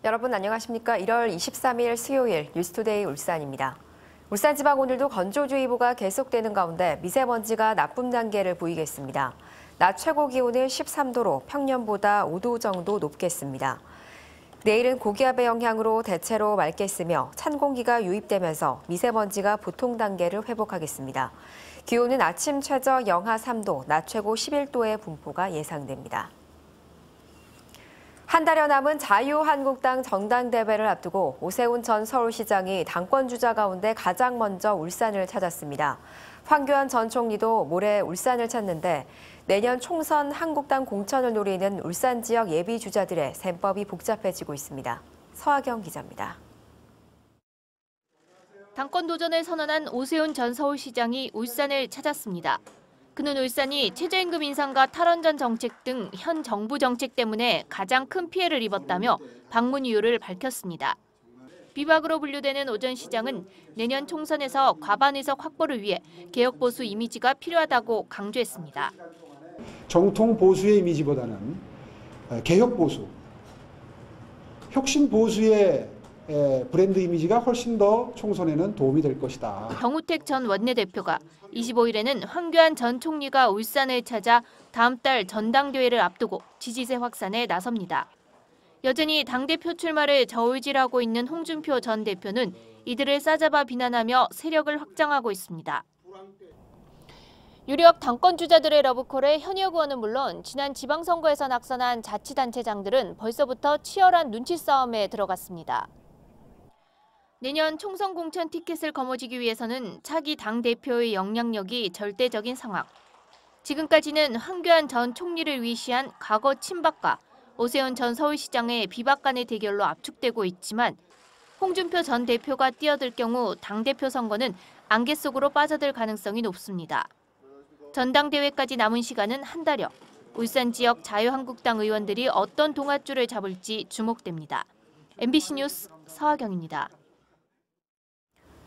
여러분 안녕하십니까? 1월 23일 수요일 뉴스투데이 울산입니다. 울산지방 오늘도 건조주의보가 계속되는 가운데 미세먼지가 나쁨 단계를 보이겠습니다. 낮 최고 기온은 13도로 평년보다 5도 정도 높겠습니다. 내일은 고기압의 영향으로 대체로 맑겠으며 찬 공기가 유입되면서 미세먼지가 보통 단계를 회복하겠습니다. 기온은 아침 최저 영하 3도, 낮 최고 11도의 분포가 예상됩니다. 한 달여 남은 자유한국당 전당대회를 앞두고 오세훈 전 서울시장이 당권 주자 가운데 가장 먼저 울산을 찾았습니다. 황교안 전 총리도 모레 울산을 찾는데 내년 총선 한국당 공천을 노리는 울산 지역 예비 주자들의 셈법이 복잡해지고 있습니다. 서하경 기자입니다. 당권 도전을 선언한 오세훈 전 서울시장이 울산을 찾았습니다. 그는 울산이 최저임금 인상과 탈원전 정책 등 현 정부 정책 때문에 가장 큰 피해를 입었다며 방문 이유를 밝혔습니다. 비박으로 분류되는 오 전 시장은 내년 총선에서 과반 의석 확보를 위해 개혁 보수 이미지가 필요하다고 강조했습니다. 정통 보수의 이미지보다는 개혁 보수, 혁신 보수의 브랜드 이미지가 훨씬 더 총선에는 도움이 될 것이다. 정우택 전 원내대표가 25일에는 황교안 전 총리가 울산을 찾아 다음 달 전당대회를 앞두고 지지세 확산에 나섭니다. 여전히 당대표 출마를 저울질하고 있는 홍준표 전 대표는 이들을 싸잡아 비난하며 세력을 확장하고 있습니다. 유력 당권 주자들의 러브콜에 현역 의원은 물론 지난 지방선거에서 낙선한 자치단체장들은 벌써부터 치열한 눈치 싸움에 들어갔습니다. 내년 총선 공천 티켓을 거머쥐기 위해서는 차기 당대표의 영향력이 절대적인 상황. 지금까지는 황교안 전 총리를 위시한 과거 친박과 오세훈 전 서울시장의 비박 간의 대결로 압축되고 있지만 홍준표 전 대표가 뛰어들 경우 당대표 선거는 안개 속으로 빠져들 가능성이 높습니다. 전당대회까지 남은 시간은 한 달여. 울산 지역 자유한국당 의원들이 어떤 동아줄을 잡을지 주목됩니다. MBC 뉴스 서하경입니다.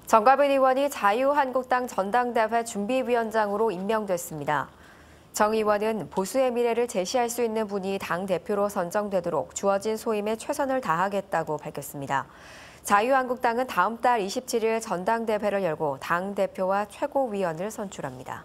정가빈 의원이 자유한국당 전당대회 준비위원장으로 임명됐습니다. 정 의원은 보수의 미래를 제시할 수 있는 분이 당대표로 선정되도록 주어진 소임에 최선을 다하겠다고 밝혔습니다. 자유한국당은 다음 달 27일 전당대회를 열고 당대표와 최고위원을 선출합니다.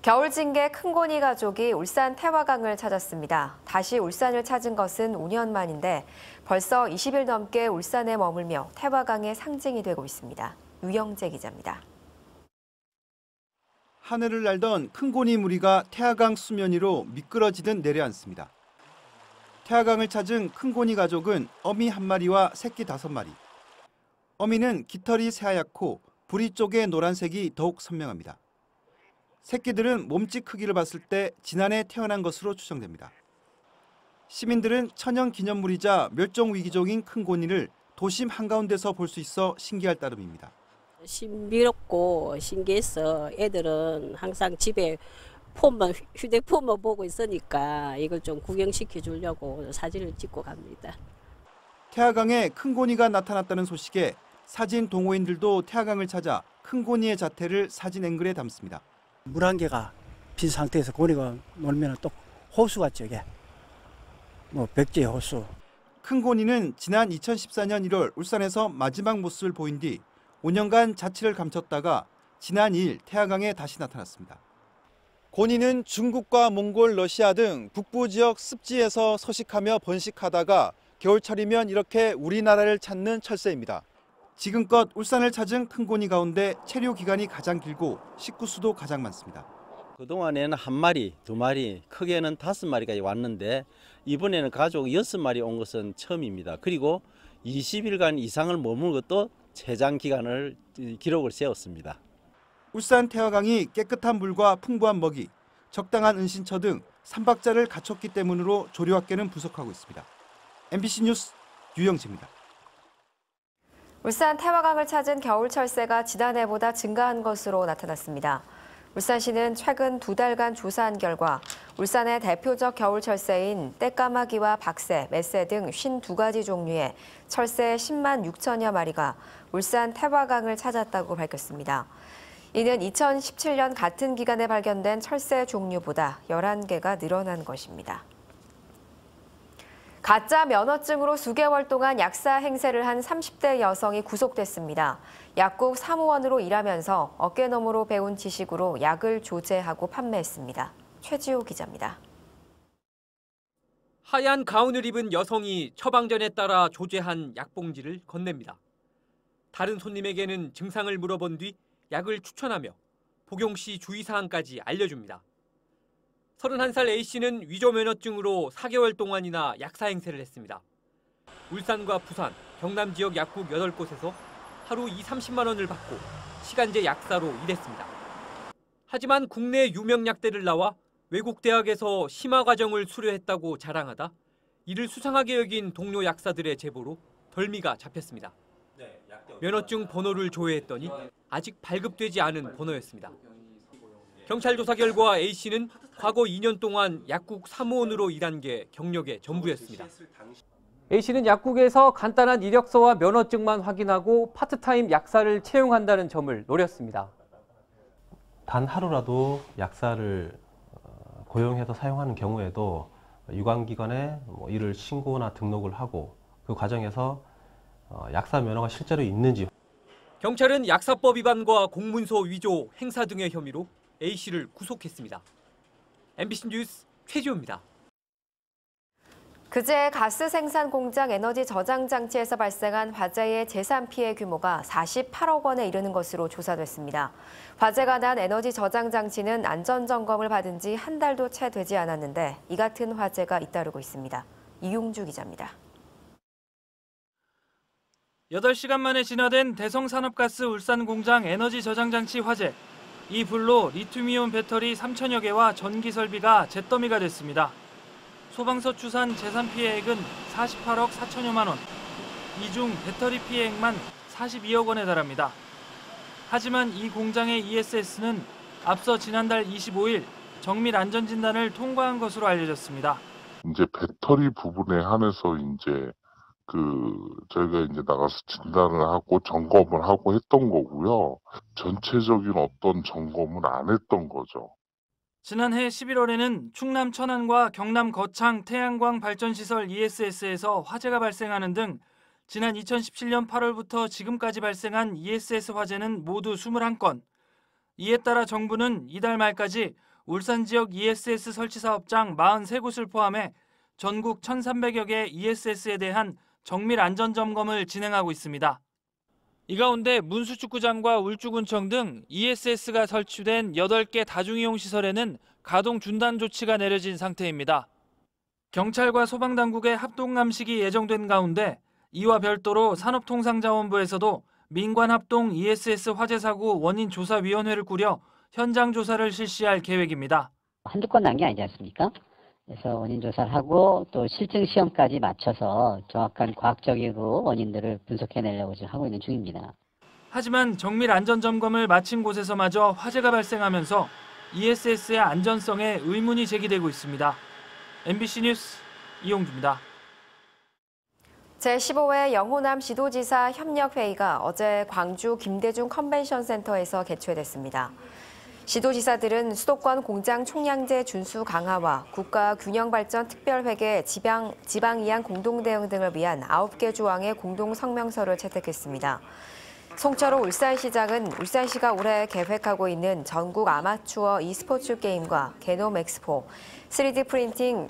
겨울 징계 큰고니 가족이 울산 태화강을 찾았습니다. 다시 울산을 찾은 것은 5년 만인데 벌써 20일 넘게 울산에 머물며 태화강의 상징이 되고 있습니다. 유영재 기자입니다. 하늘을 날던 큰고니 무리가 태화강 수면 위로 미끄러지듯 내려앉습니다. 태화강을 찾은 큰고니 가족은 어미 1마리와 새끼 5마리. 어미는 깃털이 새하얗고 부리 쪽의 노란색이 더욱 선명합니다. 새끼들은 몸집 크기를 봤을 때 지난해 태어난 것으로 추정됩니다. 시민들은 천연 기념물이자 멸종 위기종인 큰고니를 도심 한가운데서 볼 수 있어 신기할 따름입니다. 신비롭고 신기해서 애들은 항상 집에 휴대폰만 보고 있으니까 이걸 좀 구경시켜 주려고 사진을 찍고 갑니다. 태화강에 큰고니가 나타났다는 소식에 사진 동호인들도 태화강을 찾아 큰고니의 자태를 사진 앵글에 담습니다. 물 한 개가 빈 상태에서 고니가 놀면 또 호수 같죠, 이게. 백제 호수. 큰고니는 지난 2014년 1월 울산에서 마지막 모습을 보인 뒤 5년간 자취를 감췄다가 지난 2일 태화강에 다시 나타났습니다. 고니는 중국과 몽골, 러시아 등 북부 지역 습지에서 서식하며 번식하다가 겨울철이면 이렇게 우리나라를 찾는 철새입니다. 지금껏 울산을 찾은 큰고니 가운데 체류 기간이 가장 길고 식구수도 가장 많습니다. 그동안에는 1마리, 2마리, 크게는 5마리까지 왔는데 이번에는 가족 6마리 온 것은 처음입니다. 그리고 20일간 이상을 머무는 것도 최장 기간을 기록을 세웠습니다. 울산 태화강이 깨끗한 물과 풍부한 먹이, 적당한 은신처 등 3박자를 갖췄기 때문으로 조류학계는 분석하고 있습니다. MBC 뉴스 유영재입니다. 울산 태화강을 찾은 겨울 철새가 지난해보다 증가한 것으로 나타났습니다. 울산시는 최근 2달간 조사한 결과 울산의 대표적 겨울 철새인 떼까마귀와 박새, 맷새 등 52가지 종류의 철새 10만 6천여 마리가 울산 태화강을 찾았다고 밝혔습니다. 이는 2017년 같은 기간에 발견된 철새 종류보다 11개가 늘어난 것입니다. 가짜 면허증으로 수개월 동안 약사 행세를 한 30대 여성이 구속됐습니다. 약국 사무원으로 일하면서 어깨너머로 배운 지식으로 약을 조제하고 판매했습니다. 최지호 기자입니다. 하얀 가운을 입은 여성이 처방전에 따라 조제한 약봉지를 건넵니다. 다른 손님에게는 증상을 물어본 뒤 약을 추천하며 복용 시 주의사항까지 알려줍니다. 31살 A씨는 위조 면허증으로 4개월 동안이나 약사 행세를 했습니다. 울산과 부산, 경남 지역 약국 8곳에서 하루 30만 원을 받고 시간제 약사로 일했습니다. 하지만 국내 유명 약대를 나와 외국 대학에서 심화 과정을 수료했다고 자랑하다 이를 수상하게 여긴 동료 약사들의 제보로 덜미가 잡혔습니다. 면허증 번호를 조회했더니 아직 발급되지 않은 번호였습니다. 경찰 조사 결과 A씨는 과거 2년 동안 약국 사무원으로 일한 게 경력의 전부였습니다. A씨는 약국에서 간단한 이력서와 면허증만 확인하고 파트타임 약사를 채용한다는 점을 노렸습니다. 단 하루라도 약사를 고용해서 사용하는 경우에도 유관기관에 이를 신고나 등록을 하고 그 과정에서 약사 면허가 실제로 있는지. 경찰은 약사법 위반과 공문서 위조, 행사 등의 혐의로 A씨를 구속했습니다. MBC 뉴스 최지호입니다. 그제 가스 생산 공장 에너지 저장 장치에서 발생한 화재의 재산 피해 규모가 48억 원에 이르는 것으로 조사됐습니다. 화재가 난 에너지 저장 장치는 안전 점검을 받은 지 한 달도 채 되지 않았는데 이 같은 화재가 잇따르고 있습니다. 이용주 기자입니다. 8시간 만에 진화된 대성산업가스 울산 공장 에너지 저장 장치 화재. 이 불로 리튬이온 배터리 3천여 개와 전기 설비가 잿더미가 됐습니다. 소방서 추산 재산 피해액은 48억 4천여만 원, 이 중 배터리 피해액만 42억 원에 달합니다. 하지만 이 공장의 ESS는 앞서 지난달 25일 정밀 안전진단을 통과한 것으로 알려졌습니다. 이제 배터리 부분에 한해서 저희가 나가서 진단을 하고 점검을 하고 했던 거고요. 전체적인 어떤 점검은 안 했던 거죠. 지난해 11월에는 충남 천안과 경남 거창 태양광 발전시설 ESS에서 화재가 발생하는 등 지난 2017년 8월부터 지금까지 발생한 ESS 화재는 모두 21건. 이에 따라 정부는 이달 말까지 울산 지역 ESS 설치 사업장 43곳을 포함해 전국 1,300여 개 ESS에 대한 정밀 안전 점검을 진행하고 있습니다. 이 가운데 문수축구장과 울주군청 등 ESS가 설치된 8개 다중이용 시설에는 가동 중단 조치가 내려진 상태입니다. 경찰과 소방당국의 합동 감식이 예정된 가운데 이와 별도로 산업통상자원부에서도 민관 합동 ESS 화재 사고 원인 조사위원회를 꾸려 현장 조사를 실시할 계획입니다. 한두 건 난 게 아니지 않습니까? 그래서 원인 조사를 하고 또 실증 시험까지 맞춰서 정확한 과학적으로 원인들을 분석해내려고 지금 하고 있는 중입니다. 하지만 정밀 안전 점검을 마친 곳에서마저 화재가 발생하면서 ESS의 안전성에 의문이 제기되고 있습니다. MBC 뉴스 이용주입니다. 제15회 영호남 지도지사 협력회의가 어제 광주 김대중 컨벤션 센터에서 개최됐습니다. 시도지사들은 수도권 공장 총량제 준수 강화와 국가균형발전 특별회계 지방이양 공동대응 등을 위한 9개 조항의 공동성명서를 채택했습니다. 송철호 울산시장은 울산시가 올해 계획하고 있는 전국 아마추어 e스포츠 게임과 게놈 엑스포, 3D 프린팅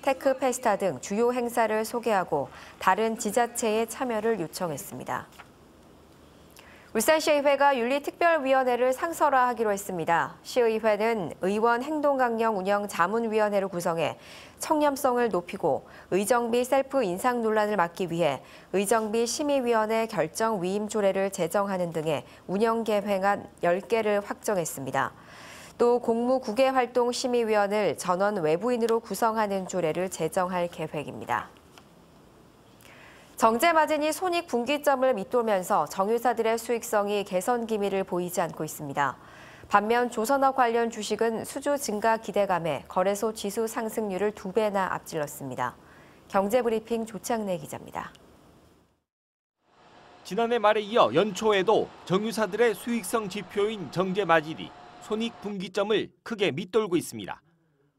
테크 페스타 등 주요 행사를 소개하고 다른 지자체의 참여를 요청했습니다. 울산시의회가 윤리특별위원회를 상설화하기로 했습니다. 시의회는 의원 행동강령 운영 자문위원회를 구성해 청렴성을 높이고 의정비 셀프 인상 논란을 막기 위해 의정비 심의위원회 결정 위임 조례를 제정하는 등의 운영 계획안 10개를 확정했습니다. 또 공무국외활동심의위원을 전원 외부인으로 구성하는 조례를 제정할 계획입니다. 정제마진이 손익분기점을 밑돌면서 정유사들의 수익성이 개선 기미를 보이지 않고 있습니다. 반면 조선업 관련 주식은 수주 증가 기대감에 거래소 지수 상승률을 2배나 앞질렀습니다. 경제브리핑 조창래 기자입니다. 지난해 말에 이어 연초에도 정유사들의 수익성 지표인 정제마진이 손익분기점을 크게 밑돌고 있습니다.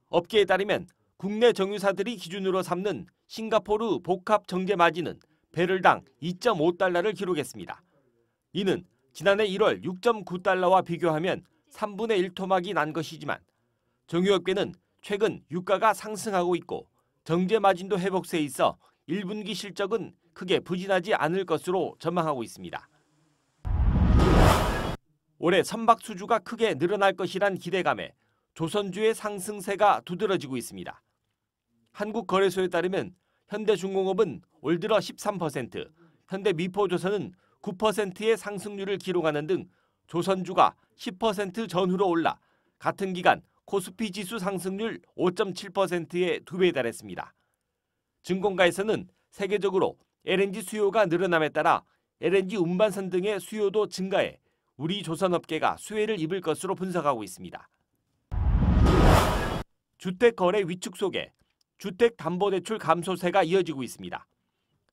업계에 따르면 국내 정유사들이 기준으로 삼는 싱가포르 복합 정제 마진은 배럴당 2.5달러를 기록했습니다. 이는 지난해 1월 6.9달러와 비교하면 3분의 1 토막이 난 것이지만 정유업계는 최근 유가가 상승하고 있고 정제 마진도 회복세에 있어 1분기 실적은 크게 부진하지 않을 것으로 전망하고 있습니다. 올해 선박 수주가 크게 늘어날 것이란 기대감에 조선주의 상승세가 두드러지고 있습니다. 한국거래소에 따르면 현대중공업은 올 들어 13%, 현대미포조선은 9%의 상승률을 기록하는 등 조선주가 10% 전후로 올라 같은 기간 코스피 지수 상승률 5.7%의 2배에 달했습니다. 증권가에서는 세계적으로 LNG 수요가 늘어남에 따라 LNG 운반선 등의 수요도 증가해 우리 조선업계가 수혜를 입을 것으로 분석하고 있습니다. 주택거래 위축 속에 주택담보대출 감소세가 이어지고 있습니다.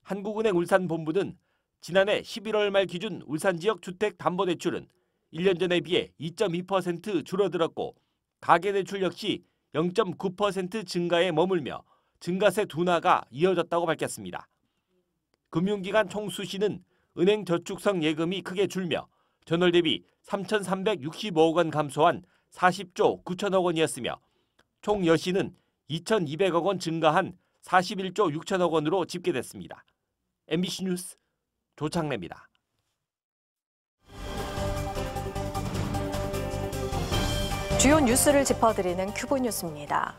한국은행 울산본부는 지난해 11월 말 기준 울산 지역 주택담보대출은 1년 전에 비해 2.2% 줄어들었고 가계대출 역시 0.9% 증가에 머물며 증가세 둔화가 이어졌다고 밝혔습니다. 금융기관 총수시는 은행 저축성 예금이 크게 줄며 전월 대비 3,365억 원 감소한 40조 9천억 원이었으며 총 여시는 2,200억 원 증가한 41조 6천억 원으로 집계됐습니다. MBC 뉴스 조창래입니다. 주요 뉴스를 짚어드리는 큐브 뉴스입니다.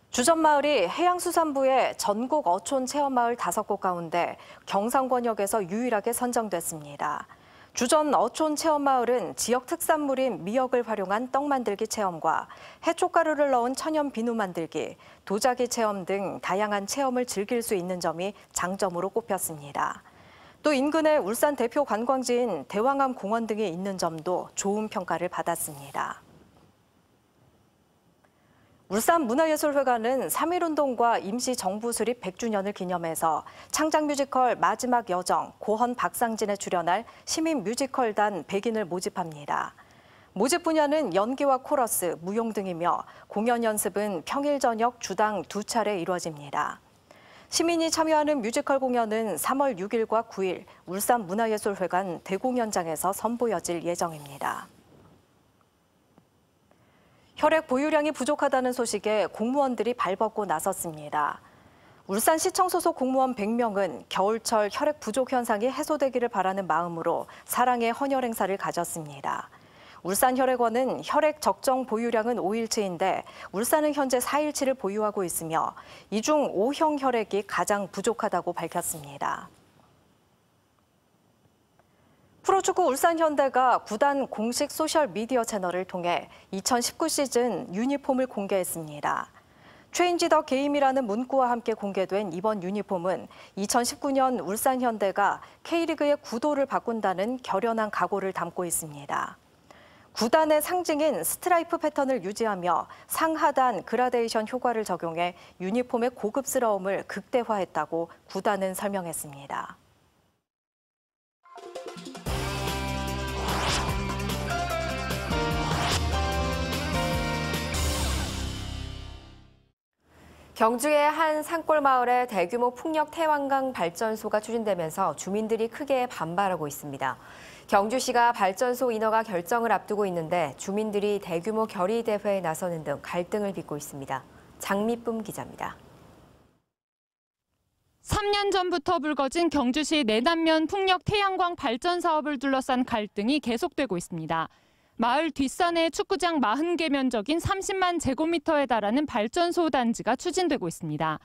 주전마을이 해양수산부의 전국 어촌 체험마을 5곳 가운데 경상권역에서 유일하게 선정됐습니다. 주전 어촌 체험마을은 지역 특산물인 미역을 활용한 떡 만들기 체험과 해초가루를 넣은 천연 비누 만들기, 도자기 체험 등 다양한 체험을 즐길 수 있는 점이 장점으로 꼽혔습니다. 또 인근에 울산 대표 관광지인 대왕암 공원 등이 있는 점도 좋은 평가를 받았습니다. 울산문화예술회관은 3.1운동과 임시정부 수립 100주년을 기념해서 창작뮤지컬 마지막 여정, 고헌 박상진에 출연할 시민 뮤지컬단 100인을 모집합니다. 모집 분야는 연기와 코러스, 무용 등이며 공연 연습은 평일 저녁 주당 2차례 이루어집니다. 시민이 참여하는 뮤지컬 공연은 3월 6일과 9일 울산문화예술회관 대공연장에서 선보여질 예정입니다. 혈액 보유량이 부족하다는 소식에 공무원들이 발벗고 나섰습니다. 울산시청 소속 공무원 100명은 겨울철 혈액 부족 현상이 해소되기를 바라는 마음으로 사랑의 헌혈 행사를 가졌습니다. 울산혈액원은 혈액 적정 보유량은 5일치인데 울산은 현재 4일치를 보유하고 있으며 이 중 O형 혈액이 가장 부족하다고 밝혔습니다. 프로축구 울산현대가 구단 공식 소셜미디어 채널을 통해 2019 시즌 유니폼을 공개했습니다. 체인지 더 게임이라는 문구와 함께 공개된 이번 유니폼은 2019년 울산현대가 K리그의 구도를 바꾼다는 결연한 각오를 담고 있습니다. 구단의 상징인 스트라이프 패턴을 유지하며 상하단 그라데이션 효과를 적용해 유니폼의 고급스러움을 극대화했다고 구단은 설명했습니다. 경주의 한 산골 마을에 대규모 풍력 태양광 발전소가 추진되면서 주민들이 크게 반발하고 있습니다. 경주시가 발전소 인허가 결정을 앞두고 있는데 주민들이 대규모 결의 대회에 나서는 등 갈등을 빚고 있습니다. 장미쁨 기자입니다. 3년 전부터 불거진 경주시 내남면 풍력 태양광 발전 사업을 둘러싼 갈등이 계속되고 있습니다. 마을 뒷산에 축구장 40개 면적인 30만 제곱미터에 달하는 발전소 단지가 추진되고 있습니다.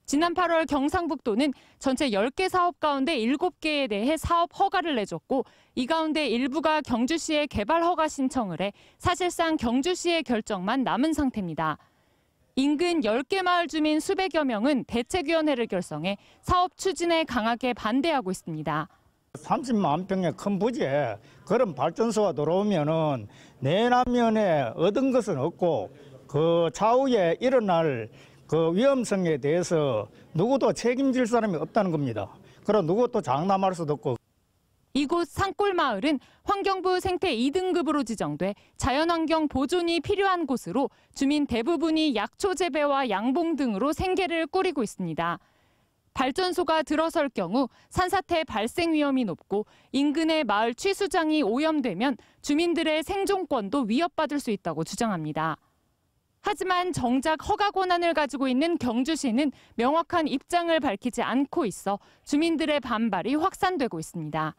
지난 8월 경상북도는 전체 10개 사업 가운데 7개에 대해 사업 허가를 내줬고 이 가운데 일부가 경주시에 개발 허가 신청을 해 사실상 경주시의 결정만 남은 상태입니다. 인근 10개 마을 주민 수백여 명은 대책위원회를 결성해 사업 추진에 강하게 반대하고 있습니다. 30만 평의 큰 부지에 그런 발전소가 들어오면은 내남면에 얻은 것은 없고 그 차후에 일어날 그 위험성에 대해서 누구도 책임질 사람이 없다는 겁니다. 그럼 누구도 장담할 수도 없고. 이곳 이곳 산골마을은 환경부 생태 2등급으로 지정돼 자연환경 보존이 필요한 곳으로 주민 대부분이 약초 재배와 양봉 등으로 생계를 꾸리고 있습니다. 발전소가 들어설 경우 산사태 발생 위험이 높고 인근의 마을 취수장이 오염되면 주민들의 생존권도 위협받을 수 있다고 주장합니다. 하지만 정작 허가 권한을 가지고 있는 경주시는 명확한 입장을 밝히지 않고 있어 주민들의 반발이 확산되고 있습니다.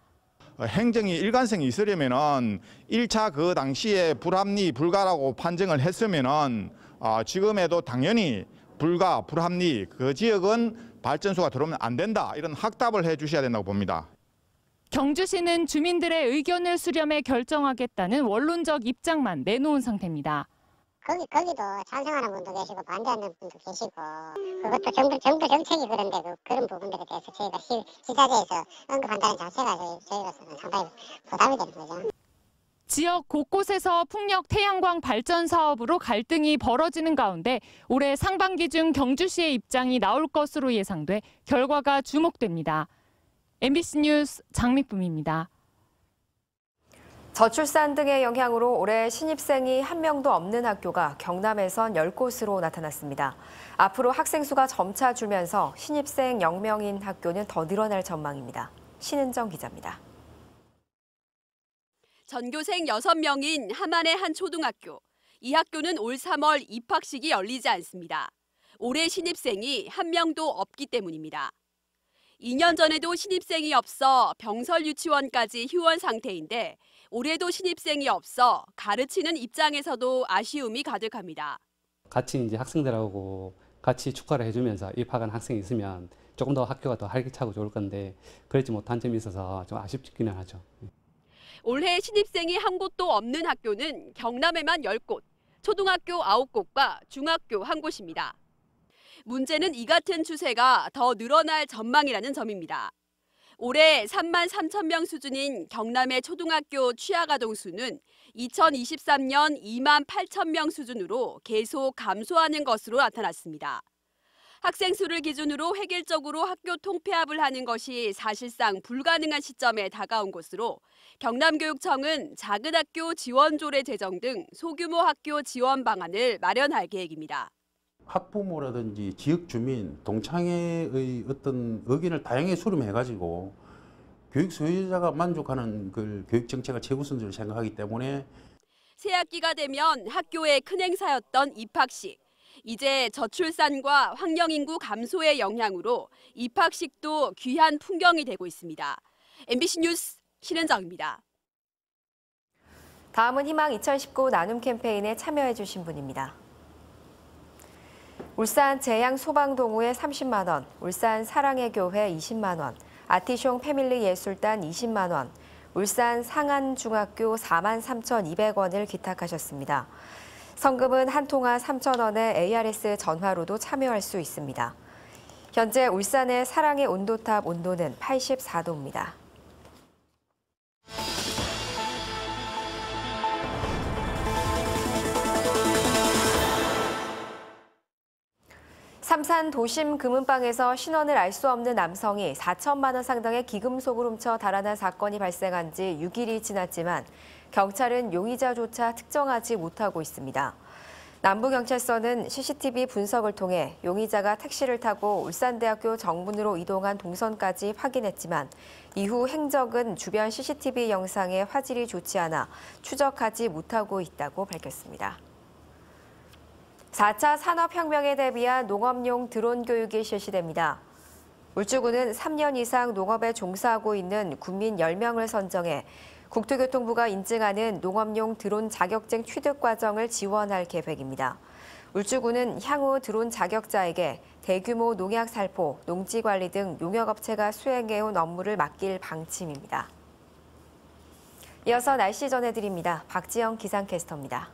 행정이 일관성이 있으려면은 1차 그 당시에 불합리 불가라고 판정을 했으면은 지금에도 당연히 불가 불합리 그 지역은 발전소가 들어오면 안 된다 이런 확답을 해 주셔야 된다고 봅니다. 경주시는 주민들의 의견을 수렴해 결정하겠다는 원론적 입장만 내놓은 상태입니다. 거기도 찬성하는 분도 계시고 반대하는 분도 계시고 그것도 정부 정책이 그런데 그런 부분들에 대해서 저희가 시사대에서 언급한다는 자체가 저희로서는 상당히 부담이 되는 거죠. 지역 곳곳에서 풍력 태양광 발전 사업으로 갈등이 벌어지는 가운데 올해 상반기 중 경주시의 입장이 나올 것으로 예상돼 결과가 주목됩니다. MBC 뉴스 장미쁨입니다. 저출산 등의 영향으로 올해 신입생이 한 명도 없는 학교가 경남에선 10곳으로 나타났습니다. 앞으로 학생 수가 점차 줄면서 신입생 0명인 학교는 더 늘어날 전망입니다. 신은정 기자입니다. 전교생 6명인 함안의 한 초등학교. 이 학교는 올 3월 입학식이 열리지 않습니다. 올해 신입생이 한 명도 없기 때문입니다. 2년 전에도 신입생이 없어 병설 유치원까지 휴원 상태인데 올해도 신입생이 없어 가르치는 입장에서도 아쉬움이 가득합니다. 같이 이제 학생들하고 같이 축하를 해주면서 입학한 학생이 있으면 조금 더 학교가 더 활기차고 좋을 건데 그렇지 못한 점이 있어서 좀 아쉽기는 하죠. 올해 신입생이 한 곳도 없는 학교는 경남에만 10곳, 초등학교 9곳과 중학교 1곳입니다. 문제는 이 같은 추세가 더 늘어날 전망이라는 점입니다. 올해 3만 3천 명 수준인 경남의 초등학교 취학아동 수는 2023년 2만 8천 명 수준으로 계속 감소하는 것으로 나타났습니다. 학생 수를 기준으로 획일적으로 학교 통폐합을 하는 것이 사실상 불가능한 시점에 다가온 것으로 경남교육청은 작은 학교 지원조례 제정 등 소규모 학교 지원 방안을 마련할 계획입니다. 학부모라든지 지역 주민, 동창회의 어떤 의견을 다양하게 수렴해가지고 교육 소유자가 만족하는 그 교육 정책을 최우선적으로 생각하기 때문에 새학기가 되면 학교의 큰 행사였던 입학식. 이제 저출산과 학령인구 감소의 영향으로 입학식도 귀한 풍경이 되고 있습니다. MBC 뉴스 신은정입니다. 다음은 희망 2019 나눔 캠페인에 참여해 주신 분입니다. 울산 재양 소방동호회 30만 원, 울산 사랑의 교회 20만 원, 아티숑 패밀리 예술단 20만 원, 울산 상안중학교 4만 3,200원을 기탁하셨습니다. 성금은 한 통화 3,000원에 ARS 전화로도 참여할 수 있습니다. 현재 울산의 사랑의 온도탑 온도는 84도입니다. 삼산 도심 금은방에서 신원을 알 수 없는 남성이 4천만 원 상당의 기금속을 훔쳐 달아난 사건이 발생한 지 6일이 지났지만 경찰은 용의자조차 특정하지 못하고 있습니다. 남부경찰서는 CCTV 분석을 통해 용의자가 택시를 타고 울산대학교 정문으로 이동한 동선까지 확인했지만 이후 행적은 주변 CCTV 영상에 화질이 좋지 않아 추적하지 못하고 있다고 밝혔습니다. 4차 산업혁명에 대비한 농업용 드론 교육이 실시됩니다. 울주군은 3년 이상 농업에 종사하고 있는 군민 10명을 선정해 국토교통부가 인증하는 농업용 드론 자격증 취득 과정을 지원할 계획입니다. 울주군은 향후 드론 자격자에게 대규모 농약 살포, 농지 관리 등 농협업체가 수행해온 업무를 맡길 방침입니다. 이어서 날씨 전해드립니다. 박지영 기상캐스터입니다.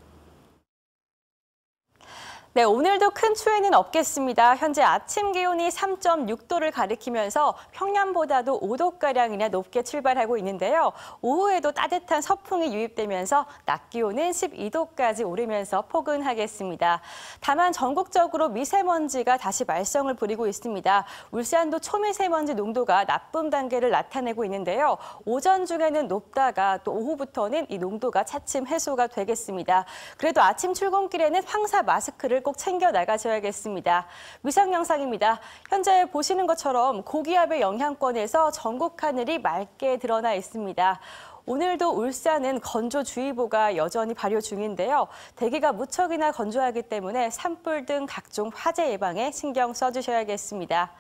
네, 오늘도 큰 추위는 없겠습니다. 현재 아침 기온이 3.6도를 가리키면서 평년보다도 5도가량이나 높게 출발하고 있는데요. 오후에도 따뜻한 서풍이 유입되면서 낮 기온은 12도까지 오르면서 포근하겠습니다. 다만 전국적으로 미세먼지가 다시 말썽을 부리고 있습니다. 울산도 초미세먼지 농도가 나쁨 단계를 나타내고 있는데요. 오전 중에는 높다가 또 오후부터는 이 농도가 차츰 해소가 되겠습니다. 그래도 아침 출근길에는 황사 마스크를 꼭 챙겨 나가셔야겠습니다. 위성 영상입니다. 현재 보시는 것처럼 고기압의 영향권에서 전국 하늘이 맑게 드러나 있습니다. 오늘도 울산은 건조주의보가 여전히 발효 중인데요. 대기가 무척이나 건조하기 때문에 산불 등 각종 화재 예방에 신경 써주셔야겠습니다.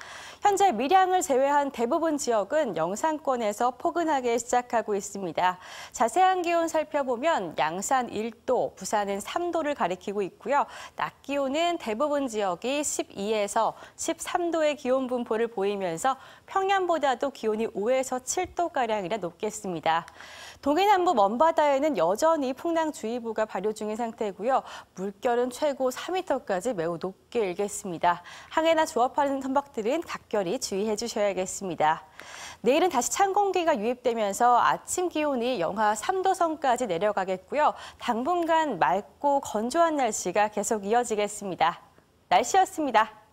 현재 밀양을 제외한 대부분 지역은 영상권에서 포근하게 시작하고 있습니다. 자세한 기온 살펴보면 양산 1도, 부산은 3도를 가리키고 있고요. 낮 기온은 대부분 지역이 12에서 13도의 기온 분포를 보이면서 평년보다도 기온이 5에서 7도가량이나 높겠습니다. 동해남부 먼바다에는 여전히 풍랑주의보가 발효 중인 상태고요. 물결은 최고 4m까지 매우 높게 일겠습니다. 항해나 조업하는 선박들은 각별히 주의해 주셔야겠습니다. 내일은 다시 찬 공기가 유입되면서 아침 기온이 영하 3도 선까지 내려가겠고요. 당분간 맑고 건조한 날씨가 계속 이어지겠습니다. 날씨였습니다.